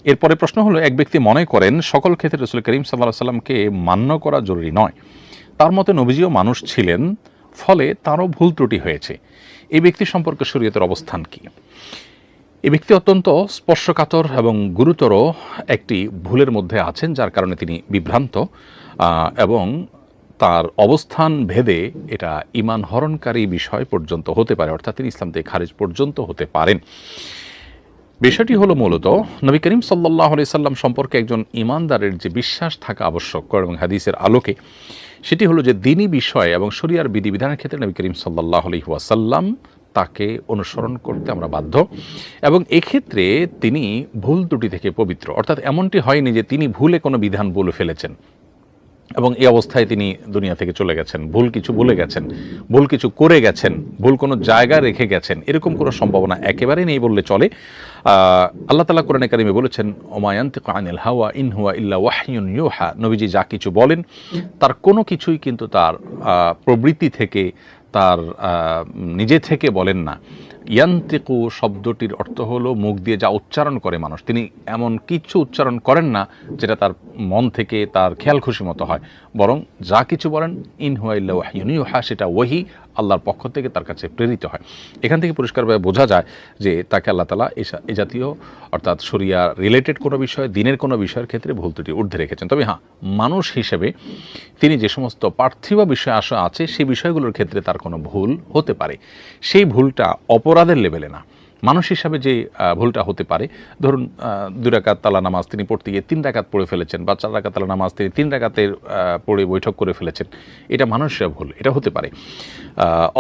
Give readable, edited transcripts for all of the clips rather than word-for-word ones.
এরপরে প্রশ্ন হলো, এক ব্যক্তি মনে করেন সকল ক্ষেত্রে রাসূল করিম সাল্লাল্লাহু আলাইহি সাল্লামকে মান্য করা জরুরি নয়, তার মতে নবীজিও মানুষ ছিলেন, ফলে তারও ভুল ত্রুটি হয়েছে। এই ব্যক্তি সম্পর্কে শরীয়তের অবস্থান কি? এই ব্যক্তি অত্যন্ত স্পর্শকাতর এবং গুরুতর একটি ভুলের মধ্যে আছেন, যার কারণে তিনি বিভ্রান্ত, এবং তার অবস্থান ভেদে এটা ঈমান হরণকারী বিষয় পর্যন্ত হতে পারে, অর্থাৎ তিনি ইসলাম থেকে খারিজ পর্যন্ত হতে পারেন। বিষয়টি হলো মূলত নবী করিম সাল্লাল্লাহু আলাইহি সাল্লাম সম্পর্কে একজন ঈমানদারের যে বিশ্বাস থাকা আবশ্যক এবং হাদিসের আলোকে, সেটি হলো যে দ্বীনি বিষয় এবং শরিয়ার বিধিবিধানের ক্ষেত্রে নবী করিম সাল্লাল্লাহু আলাইহি ওয়াসাল্লাম তাকে অনুসরণ করতে আমরা বাধ্য, এবং এক্ষেত্রে তিনি ভুল ত্রুটি থেকে পবিত্র। অর্থাৎ এমনটি হয়নি যে তিনি ভুলে কোনো বিধান বলে ফেলেছেন এবং এই অবস্থায় তিনি দুনিয়া থেকে চলে গেছেন, ভুল কিছু ভুলে গেছেন, ভুল কিছু করে গেছেন, ভুল কোনো জায়গায় রেখে গেছেন, এরকম কোনো সম্ভাবনা একেবারেই নেই বললে চলে। আল্লাহ তাআলা কোরআনে কারিমে বলেছেন, ওমা ইয়ানতিকু আনিল হাওয়া ইন হুয়া ইল্লা ওয়াহয়ুন ইউহা। নবীজি যা কিছু বলেন তার কোনো কিছুই কিন্তু তার প্রবৃত্তি থেকে, তার নিজে থেকে বলেন না। ইয়ান্তিকু শব্দটির অর্থ হলো মুখ দিয়ে যা উচ্চারণ করে মানুষ, তিনি এমন কিছু উচ্চারণ করেন না যেটা তার মন থেকে তার খেয়াল খুশি মতো হয়, বরং যা কিছু বলেন ইন হুয়া ইল্লা ওয়াহয়ুন ইউহা, সেটা ওয়াহি, আল্লাহর পক্ষ থেকে তার কাছে প্রেরিত হয়। এখান থেকে পরিষ্কারভাবে বোঝা যায় যে তাকে আল্লাহ তাআলা এ জাতীয় অর্থাৎ শরিয়া রিলেটেড কোনো বিষয়, দিনের কোনো বিষয়ের ক্ষেত্রে ভুল ত্রুটি ঊর্ধ্বে রেখেছেন। তবে হ্যাঁ, মানুষ হিসেবে তিনি যে সমস্ত পার্থিব বিষয় আশা আছে সেই বিষয়গুলোর ক্ষেত্রে তার কোনো ভুল হতে পারে। সেই ভুলটা অপরাধের লেভেলে না, মানুষ হিসাবে যে ভুলটা হতে পারে, ধরুন 2 রাকাত তালা নামাজ তিনি পড়তে গিয়ে 3 রাকাত পড়ে ফেলেছেন, বা 4 রাকাত তালা নামাজ তিনি 3 রাকাতের পড়ে বৈঠক করে ফেলেছেন, এটা মানুষের ভুল, এটা হতে পারে।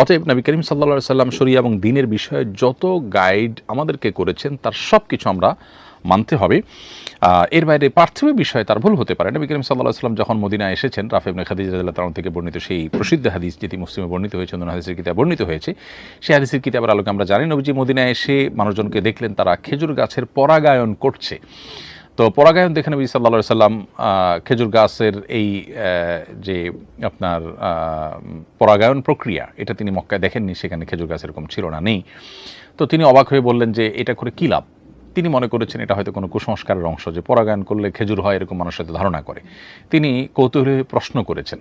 অতএব নবী করিম সাল্লাল্লাহু আলাইহি সাল্লাম শরিয়া এবং দ্বীনের বিষয়ে যত গাইড আমাদেরকে করেছেন তার সব কিছু আমরা মানতে হবে। এর বাইরে পার্থিব বিষয়ে তার ভুল হতে পারে। নবী করিম সাল্লাল্লাহু আলাইহি সাল্লাম যখন মদিনায় এসেছেন, রাফি ইবনে খাদিজা রাদিয়াল্লাহু তাআলা থেকে বর্ণিত সেই প্রসিদ্ধ হাদিস যেটি মুসলিমে বর্ণিত হয়েছে, অন্য হাদিসের কিতাবে বর্ণিত হয়েছে, সেই হাদিসের কিতাবের আলোকে আমরা জানি নবীজি মদিনায় এসে মানুষজনকে দেখলেন তারা খেজুর গাছের পরাগায়ন করছে। তো পরাগায়ন দেখে নবী সাল্লাল্লাহু আলাইহি সাল্লাম খেজুর গাছের এই যে আপনার পরাগায়ন প্রক্রিয়া, এটা তিনি মক্কায় দেখেননি, সেখানে খেজুর গাছ এরকম ছিল না, নেই। তো তিনি অবাক হয়ে বললেন যে এটা করে কী লাভ? তিনি মনে করেছেন এটা হয়তো কোনো কুসংস্কারের অংশ, যে পরাগায়ন করলে খেজুর হয়, এরকম মানুষ হয়তো ধারণা করে। তিনি কৌতূহলী প্রশ্ন করেছেন।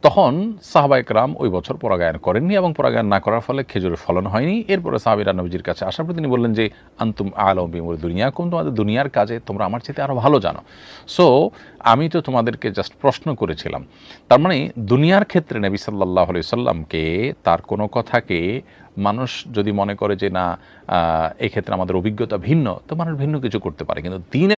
তখন সাহাবা একরাম ওই বছর পরাগায়ন করেননি, এবং পরাগায়ন না করার ফলে খেজুরের ফলন হয়নি। এরপরে সাহাবীরা নবীজির কাছে আসার পর তিনি বললেন যে আনতুম আ'লামু বিউমুরি দুনিয়াকুম, তোমাদের দুনিয়ার কাজে তোমরা আমার চাইতে আরও ভালো জানো, সো আমি তো তোমাদেরকে জাস্ট প্রশ্ন করেছিলাম। তার মানে দুনিয়ার ক্ষেত্রে নবী সাল্লাল্লাহু আলাইহি সাল্লামকে, তার কোনো কথাকে মানুষ যদি মনে করে যে না এক্ষেত্রে আমাদের অভিজ্ঞতা ভিন্ন, তো মানুষ ভিন্ন কিছু করতে পারে, কিন্তু দিন